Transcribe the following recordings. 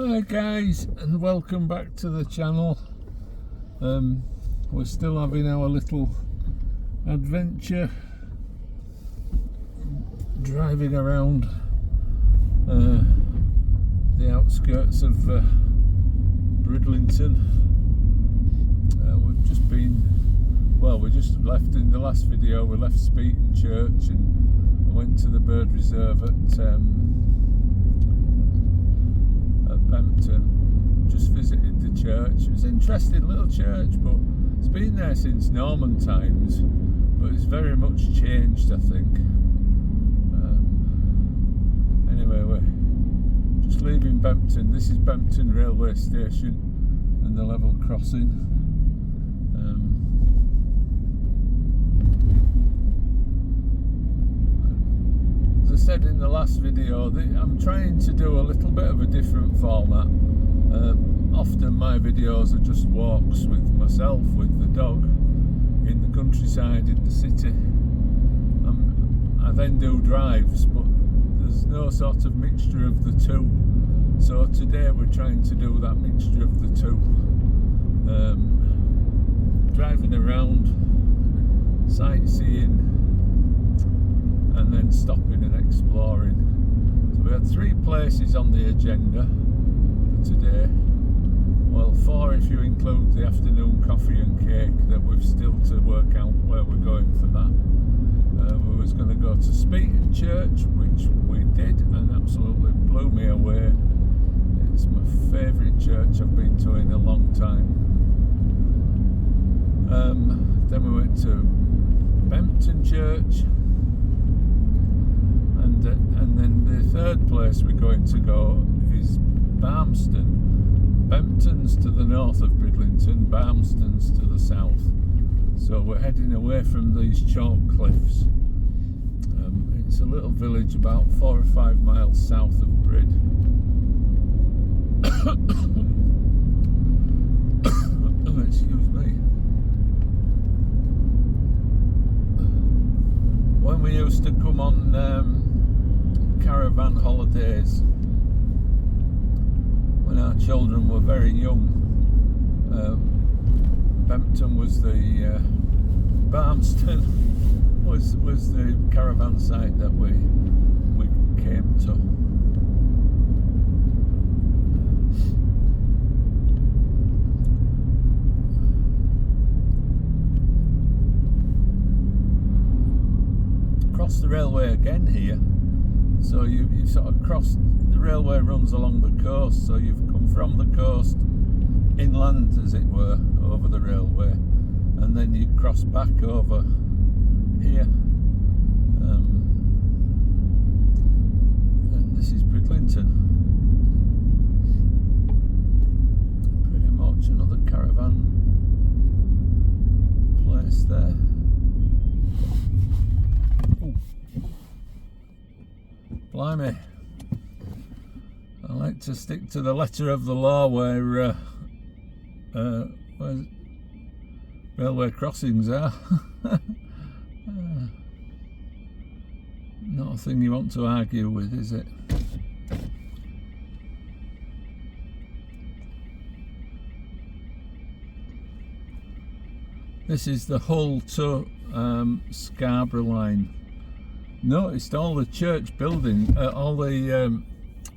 Hi guys, and welcome back to the channel. We're still having our little adventure driving around the outskirts of Bridlington. We've just been, well, we just left in the last video. We left Speeton Church and went to the bird reserve at Bempton. Just visited the church. It was an interesting little church, but it's been there since Norman times, but it's very much changed, I think. Anyway, we're just leaving Bempton. This is Bempton railway station and the level crossing. As I said in the last video, I'm trying to do a little bit of a different format. Often my videos are just walks with myself, with the dog, in the countryside, in the city. I then do drives, but there's no sort of mixture of the two. So today we're trying to do that mixture of the two. Driving around, sightseeing, and then stopping and exploring. So we had 3 places on the agenda for today. Well, 4 if you include the afternoon coffee and cake that we've still to work out where we're going for that. We was going to go to Speeton Church, which we did, and absolutely blew me away. It's my favourite church I've been to in a long time. Then we went to Bempton Church, and then the 3rd place we're going to go is Barmston. Bempton's to the north of Bridlington, Barmston's to the south. So we're heading away from these chalk cliffs. It's a little village about 4 or 5 miles south of Brid. Excuse me. When we used to come on caravan holidays, when our children were very young, Bempton was the Barmston was the caravan site that we came to. Cross the railway again here. So you sort of crossed, the railway runs along the coast, so you've come from the coast inland, as it were, over the railway, and then you cross back over here. And this is Bridlington. Pretty much another caravan place there. Ooh. Blimey, I like to stick to the letter of the law where railway crossings are. Not a thing you want to argue with, is it? This is the Hull to Scarborough line. Noticed all the church building, all the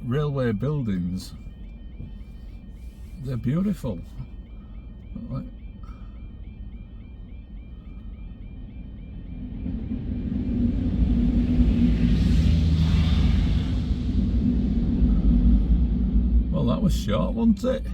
railway buildings. They're beautiful. Well, that was short, wasn't it?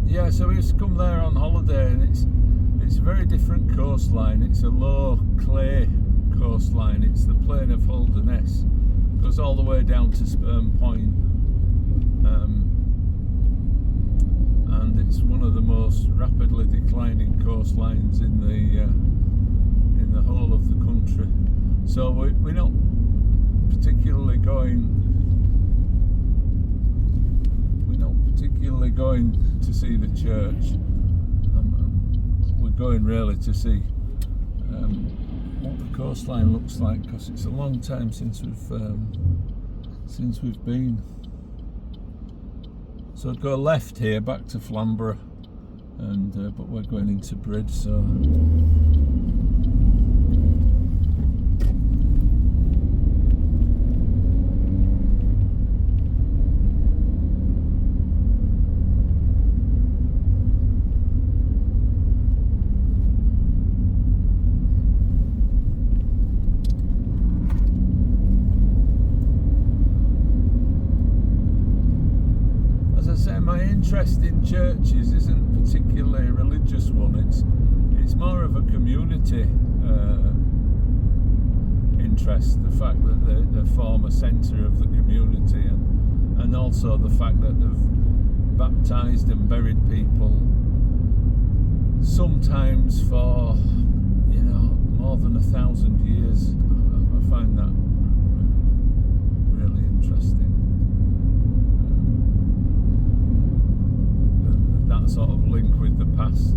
Yeah, so we used to come there on holiday, and it's a very different coastline. It's a low clay coastline. It's the plain of Holderness. Goes all the way down to Sperm Point, and it's one of the most rapidly declining coastlines in in the whole of the country. So we're not particularly going. We're not particularly going to see the church. We're going really to see what the coastline looks like, because it's a long time since we've been. So I'd go left here back to Flamborough, and but we're going into Bridge, so. My interest in churches isn't particularly a religious one. It's more of a community interest. The fact that they form a centre of the community, and also the fact that they've baptised and buried people, sometimes for more than 1,000 years. I find that really interesting. That sort of link with the past.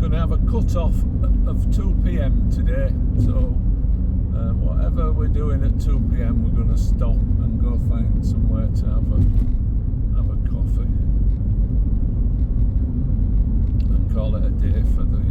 Gonna have a cut-off of 2 p.m. today, so whatever we're doing at 2 p.m. we're gonna stop and go find somewhere to have a coffee. Call it a day for videoing.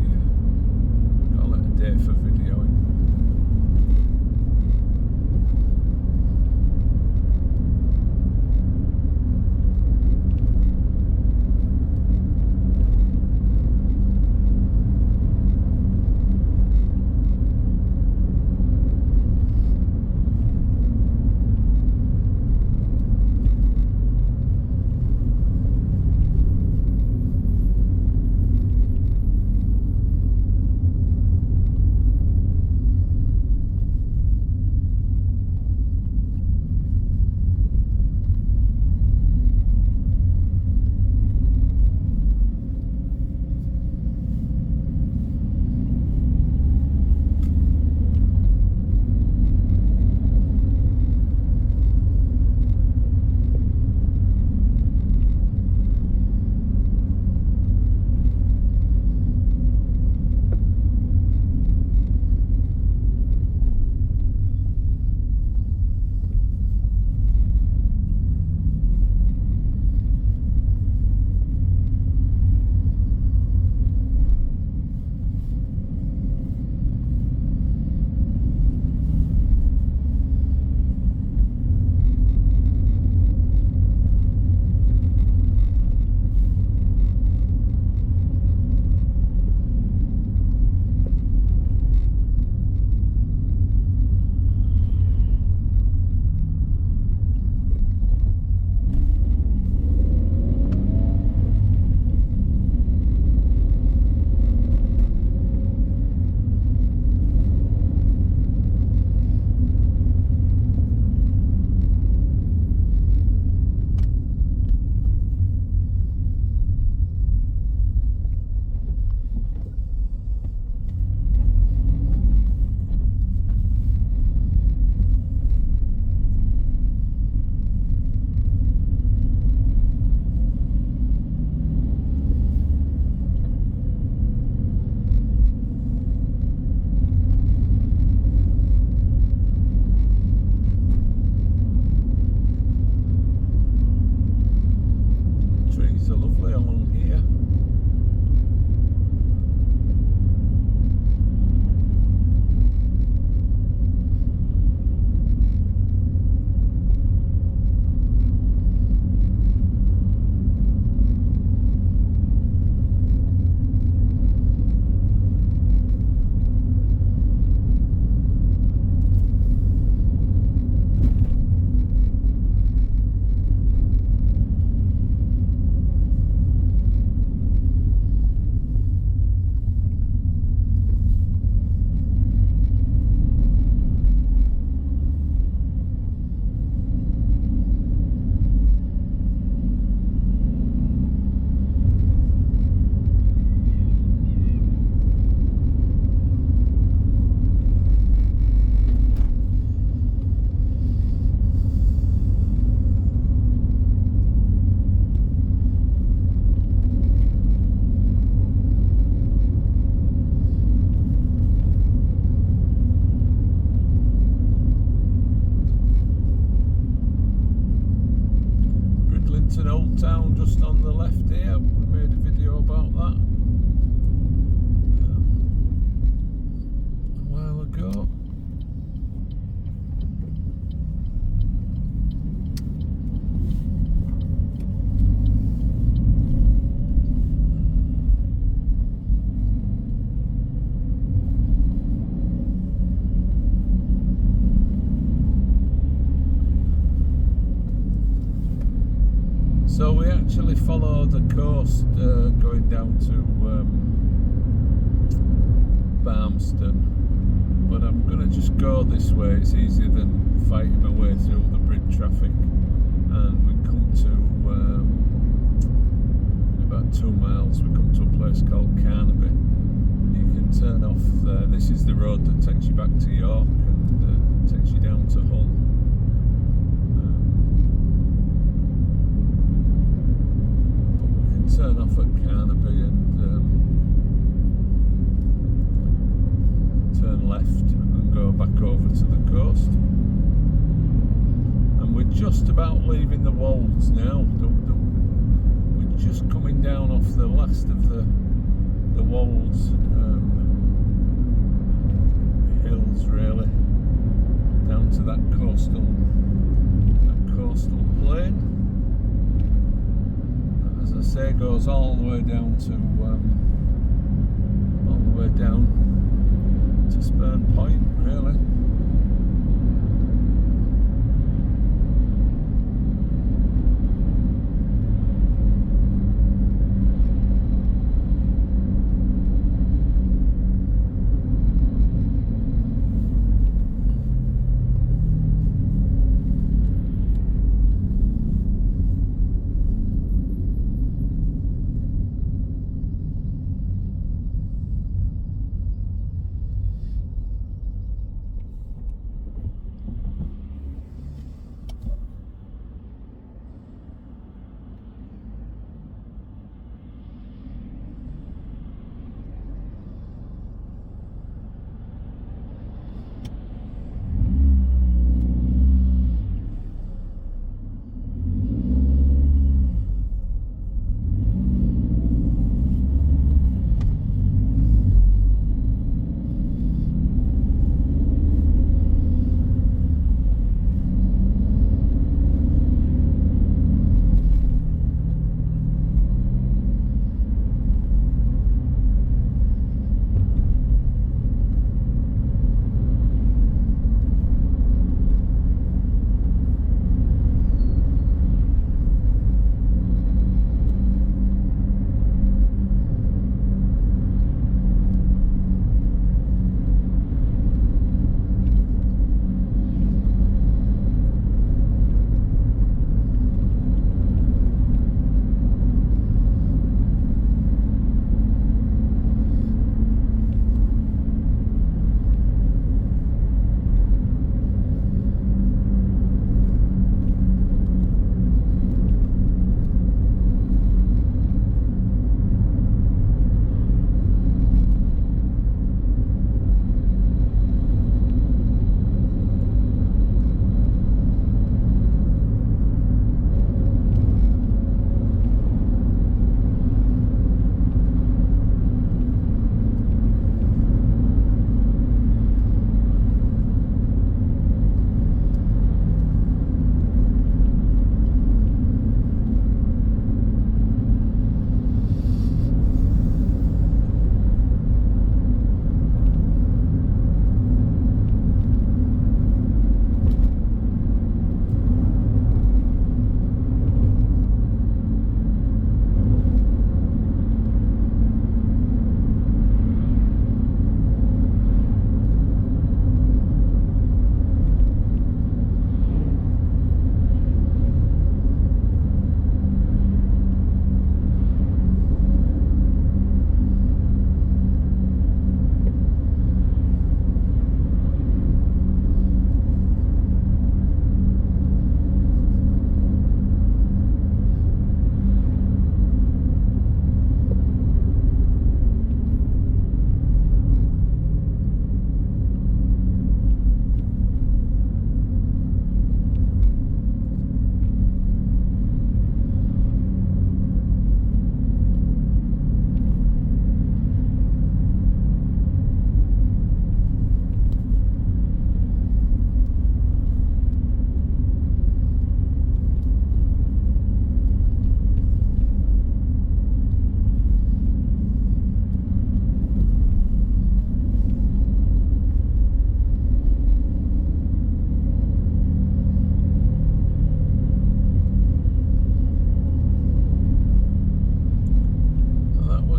actually follow the coast going down to Barmston, but I'm going to just go this way. It's easier than fighting my way through the bridge traffic. And we come to in about 2 miles, we come to a place called Carnaby. You can turn off there. This is the road that takes you back to York and takes you down to Hull. Turn off at Carnaby and turn left and go back over to the coast. And we're just about leaving the Wolds now. We're just coming down off the last of the Wolds hills, really, down to that coastal plain. As I say, goes all the way down to Spurn Point, really.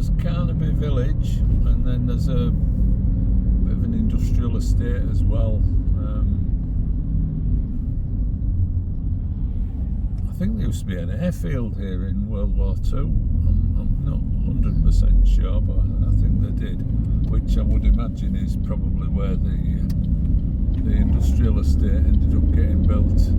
was Carnaby Village, and then there's a bit of an industrial estate as well. I think there used to be an airfield here in World War II. I'm not 100% sure, but I think they did, which I would imagine is probably where the industrial estate ended up getting built.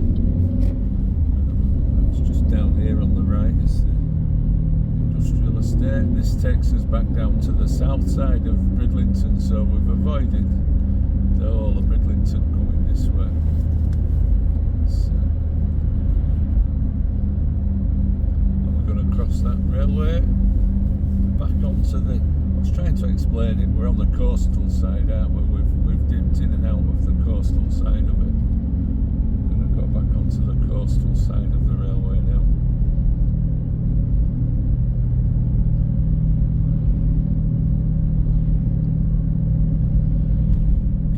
It's just down here on the right is the industrial estate. This takes us back down to the south side of Bridlington, so we've avoided the whole of Bridlington coming this way. And we're going to cross that railway back onto the... I was trying to explain it. We're on the coastal side, aren't we? We've dipped in and out of the coastal side of it. We're going to go back onto the coastal side of the railway now.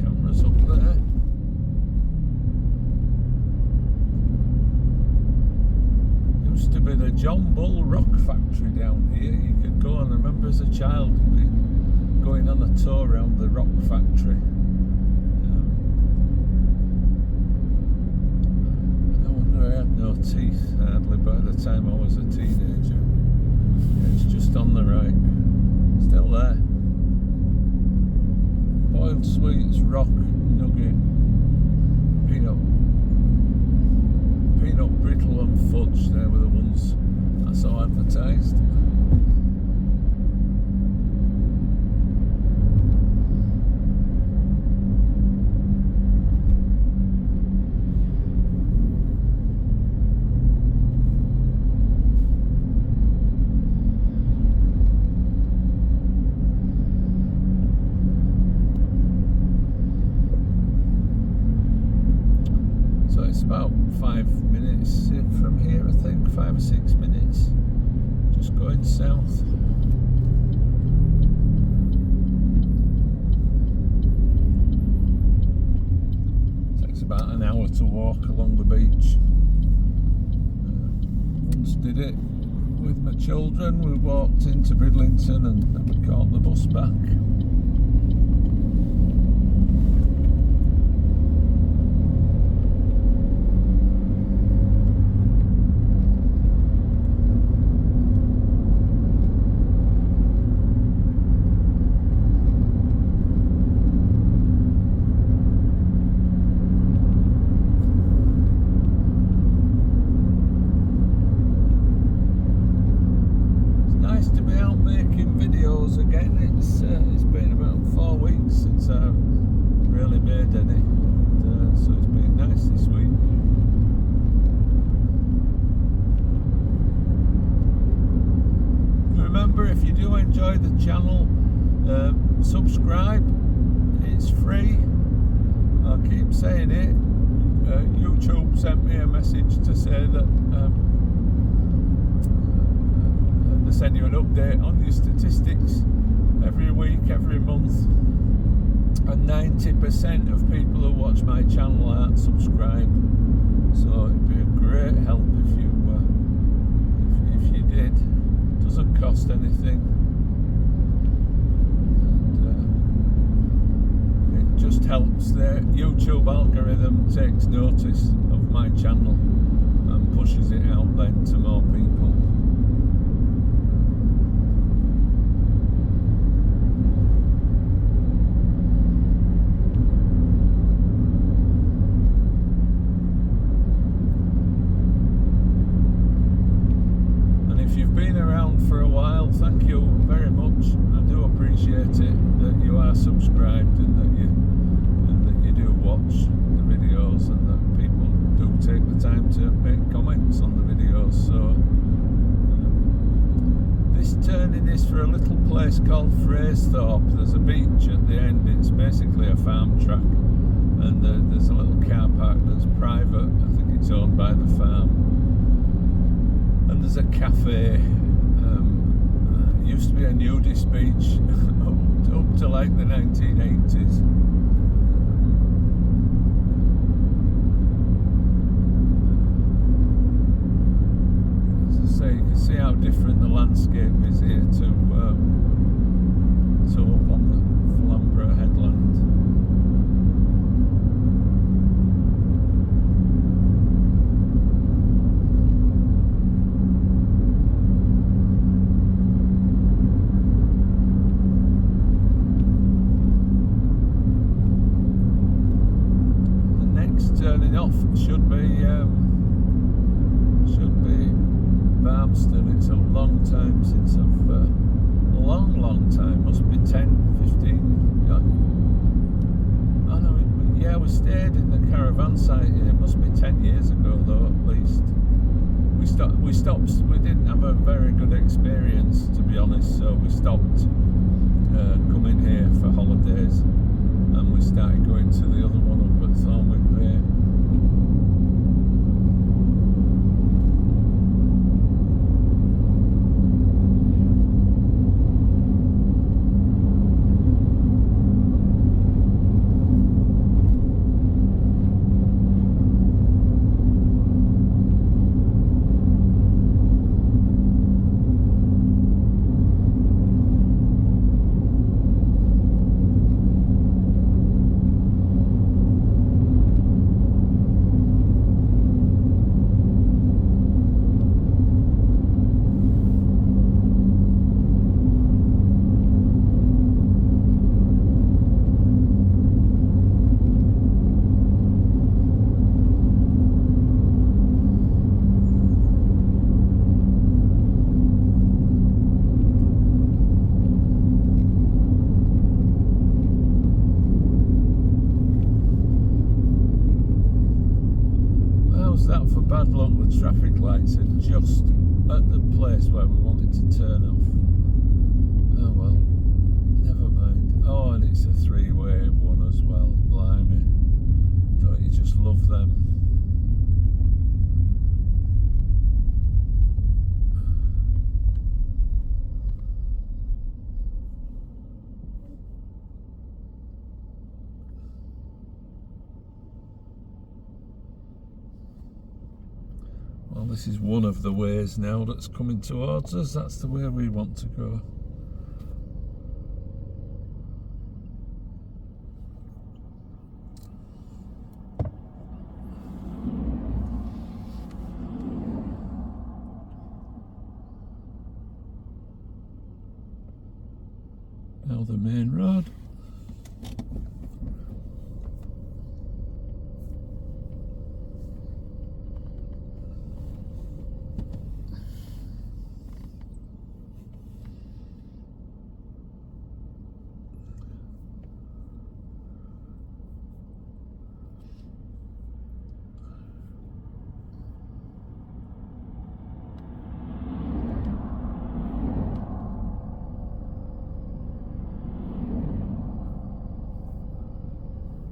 Cameras up there. Used to be the John Bull Rock Factory down here. You could go and remember as a child going on a tour around the rock factory. No wonder I had no teeth hardly by the time I was a teenager. It's just on the right. Still there. Boiled sweets, rock, nugget, peanut brittle and fudge. They were the ones I saw advertised. It's about 5 minutes from here, I think, 5 or 6 minutes, just going south. Takes about an hour to walk along the beach. Once did it with my children. We walked into Bridlington and then we caught the bus back. Again, it's been about 4 weeks since I've really made any, so it's been nice this week. Remember, if you do enjoy the channel, subscribe. It's free. I'll keep saying it. YouTube sent me a message to say that they send you an update on your statistics every week, every month, and 90% of people who watch my channel aren't subscribed, so it'd be a great help if you did. It doesn't cost anything, and it just helps. The YouTube algorithm takes notice of my channel and pushes it out then to more people. For a while, thank you very much. I do appreciate it that you are subscribed and that you do watch the videos and that people do take the time to make comments on the videos. So this turning is for a little place called Fraysthorpe. There's a beach at the end. It's basically a farm track, and there's a little car park that's private. I think it's owned by the farm, and there's a cafe. Used to be a nudist beach up to like the 1980s. As I say, you can see how different the landscape is here to off should be Barmston. It's a long time since I've long time, must be 10, 15. Oh no, yeah, we stayed in the caravan site here. It must be 10 years ago though, at least. We stopped. We didn't have a very good experience, to be honest, so we stopped coming here for holidays, and we started going to the other one up at Thornwick Bay. That for bad luck, the traffic lights are just at the place where we wanted to turn off. Oh well, never mind. Oh, and it's a three-way one as well. Blimey, don't you just love them? Well, this is one of the ways now that's coming towards us. That's the way we want to go. Now the main road.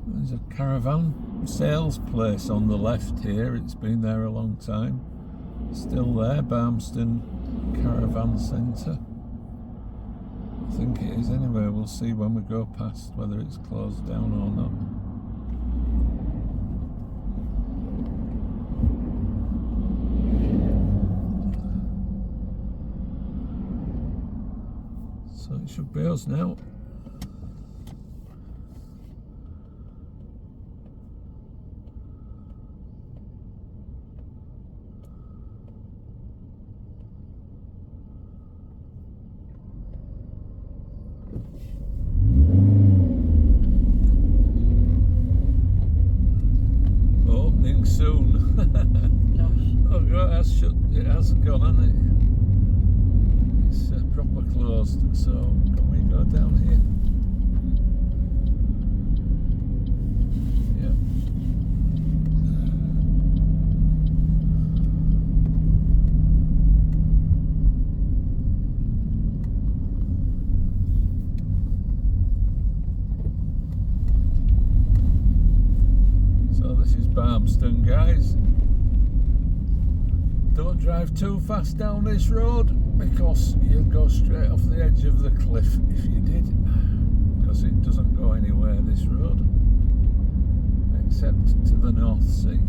There's a caravan sales place on the left here. It's been there a long time. Still there, Barmston Caravan Centre. I think it is anyway. We'll see when we go past whether it's closed down or not. So it should be us now. Soon. Oh God, it has gone, hasn't it? It's proper closed. So can we go down here? Yeah. This is Barmston, guys. Don't drive too fast down this road because you'll go straight off the edge of the cliff if you did, because it doesn't go anywhere, this road, except to the North Sea.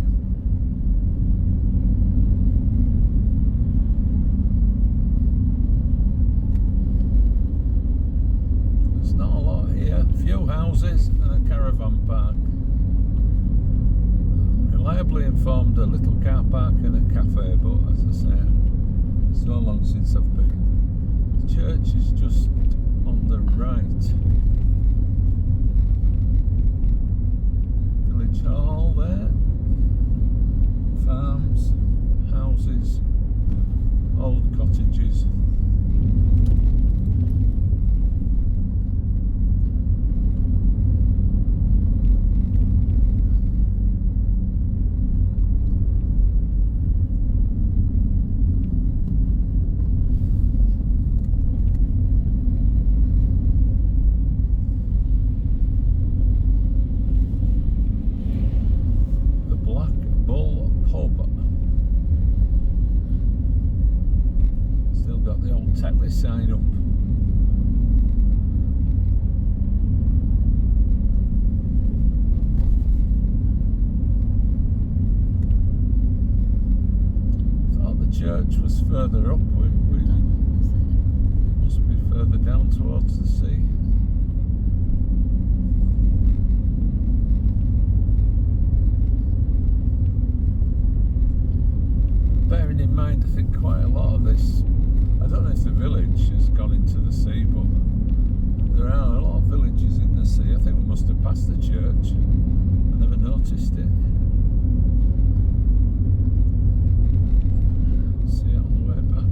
There's not a lot here. Few houses and a caravan park. Reliably informed, a little car park and a cafe, but as I say, so long since I've been. The church is just on the right. Village hall there. church was further up. It must be further down towards the sea. Bearing in mind, I think quite a lot of this, I don't know if the village has gone into the sea, but there are a lot of villages in the sea. I think we must have passed the church. I never noticed it. See it on the way back.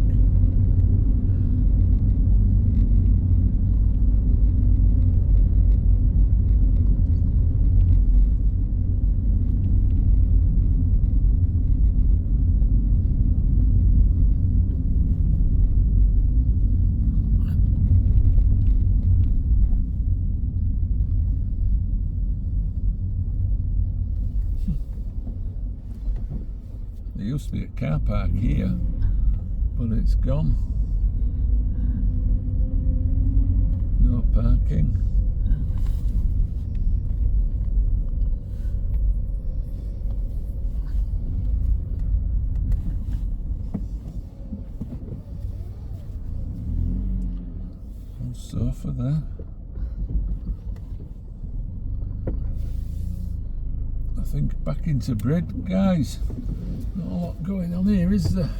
There used to be a car park here, but it's gone. No parking. Old sofa there. I think back into Brid, guys. Not a lot going on here, is there?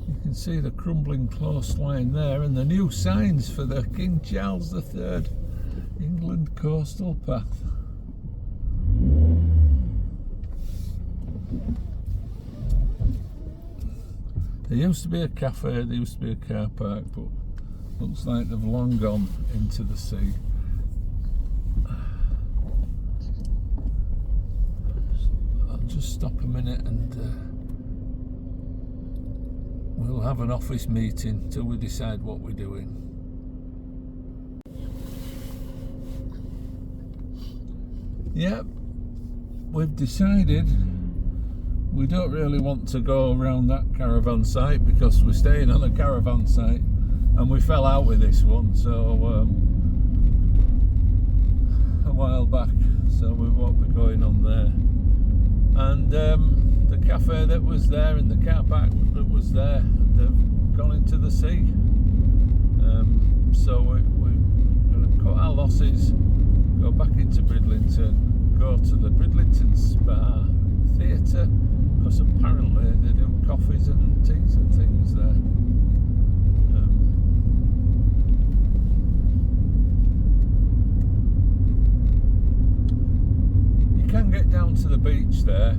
You can see the crumbling coastline there and the new signs for the King Charles III England Coastal Path. There used to be a cafe, there used to be a car park, but looks like they've long gone into the sea. Just stop a minute and we'll have an office meeting till we decide what we're doing. Yep, we've decided we don't really want to go around that caravan site because we're staying on a caravan site and we fell out with this one a while back, so we won't be going on there. And the cafe that was there and the car park that was there, they've gone into the sea. So we're going to cut our losses, go back into Bridlington, go to the Bridlington Spa Theatre, because apparently they do coffees and teas and things there. You can get down to the beach there.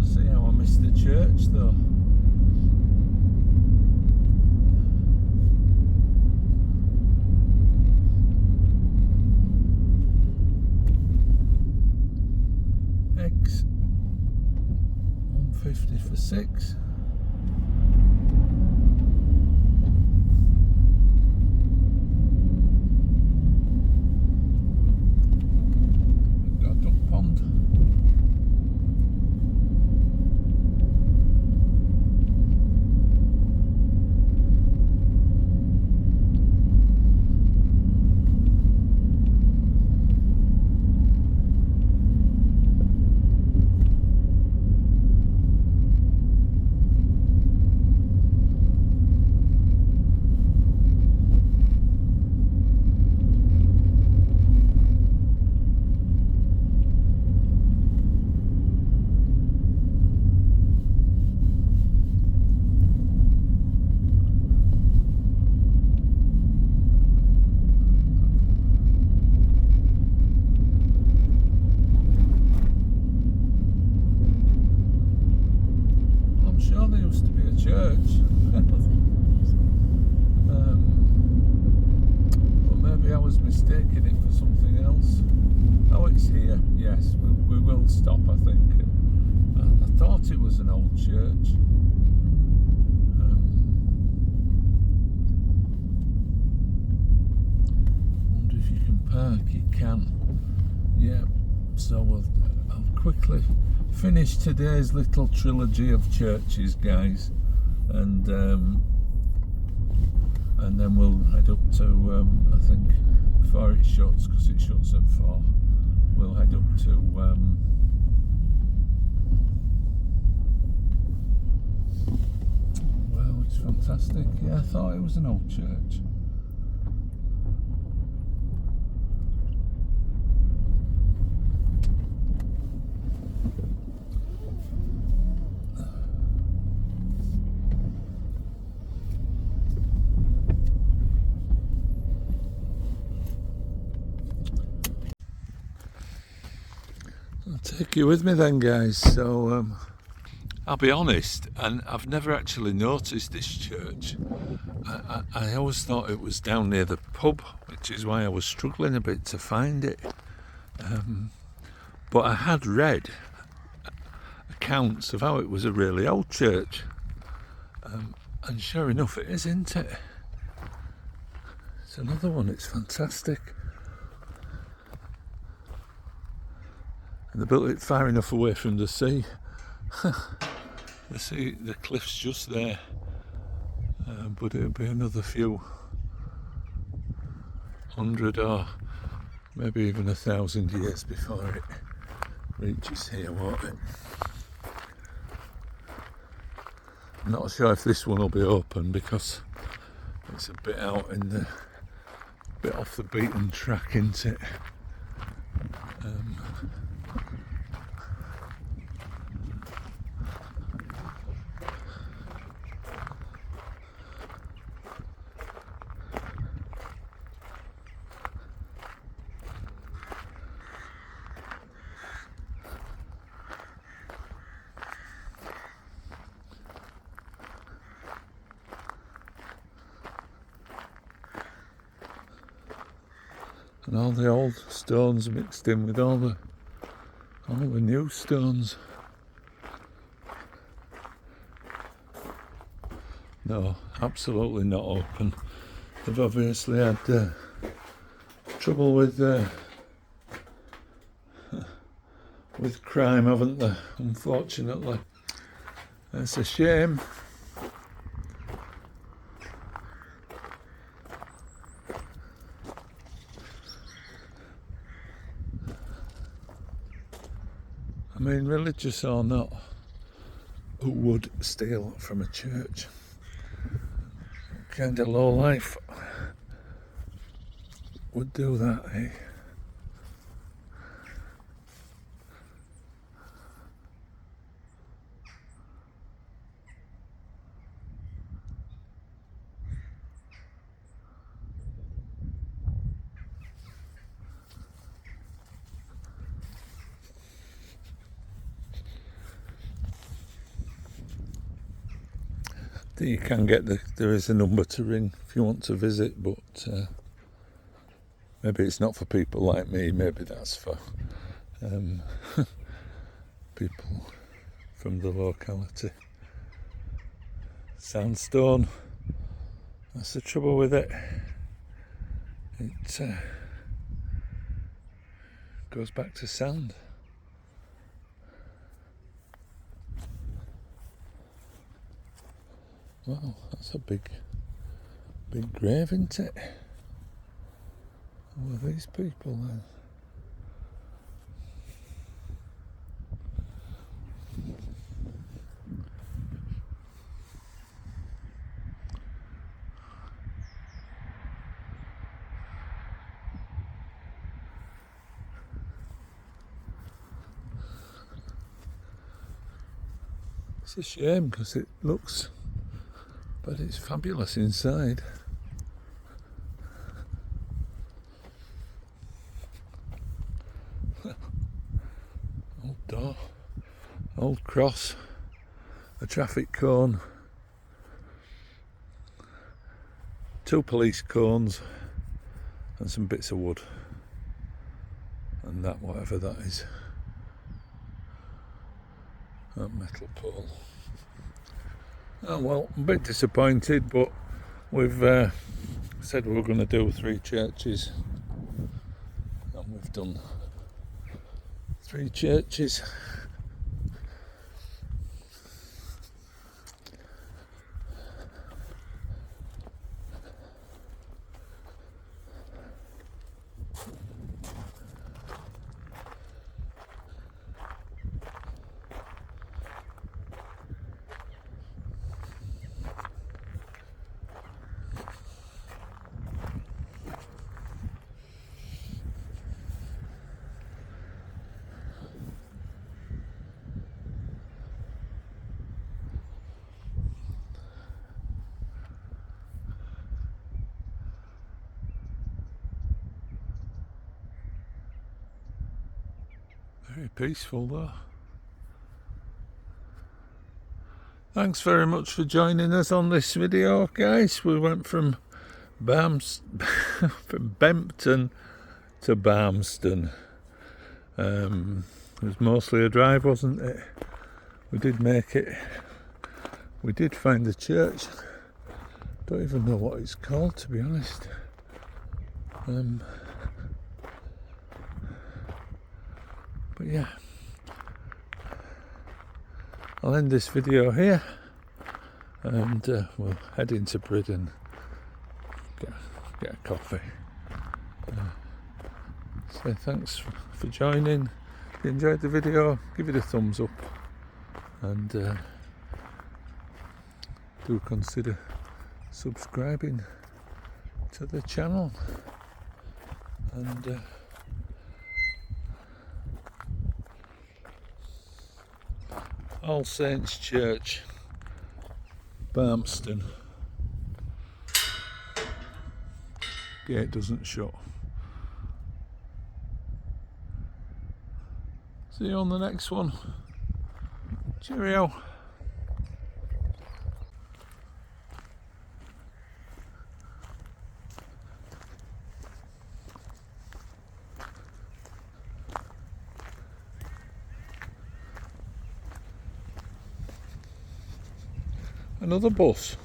See how I missed the church though. X 150 for 6. Stop, I think. I thought it was an old church. Wonder if you can park. You can. Yeah. So I'll quickly finish today's little trilogy of churches, guys, and then we'll head up to I think before it shuts, because it shuts at 4. We'll head up to well, it's fantastic. Yeah, I thought it was an old church. I'll take you with me then, guys. So I'll be honest, and I've never actually noticed this church. I always thought it was down near the pub, which is why I was struggling a bit to find it. But I had read accounts of how it was a really old church. And sure enough, it is, isn't it? It's another one, it's fantastic. And they built it far enough away from the sea. The cliff's just there. But it'll be another few hundred or maybe even 1,000 years before it reaches here, won't it? I'm not sure if this one will be open because it's a bit out in the bit off the beaten track, isn't it? And all the old stones mixed in with all the new stones. No, absolutely not open. They've obviously had trouble with crime, haven't they? Unfortunately, it's a shame. I mean, religious or not, who would steal from a church? Kind of low life would do that, eh? You can get there is a number to ring if you want to visit, but maybe it's not for people like me. Maybe that's for people from the locality. Sandstone, that's the trouble with it. It goes back to sand. Wow, that's a big grave, isn't it? Who are these people then? It's a shame because it looks, but it's fabulous inside. Old door, old cross, a traffic cone, 2 police cones and some bits of wood, and that, whatever that is, that metal pole. Oh well, I'm a bit disappointed, but we've said we were going to do 3 churches, and we've done 3 churches. Very peaceful though. Thanks very much for joining us on this video, guys. We went from from Bempton to Barmston. It was mostly a drive, wasn't it? We did make it. We did find the church. Don't even know what it's called, to be honest. But yeah, I'll end this video here, and we'll head into Bridlington, get a coffee. So thanks for joining. If you enjoyed the video, give it a thumbs up, and do consider subscribing to the channel. And All Saints Church, Barmston. Gate doesn't shut. See you on the next one. Cheerio. Another bus.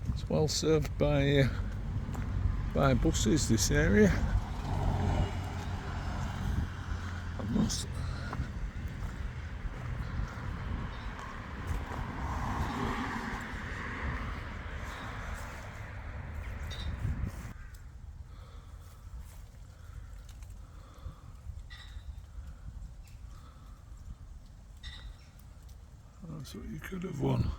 It's well served by buses, this area. I must. That's what you could have won.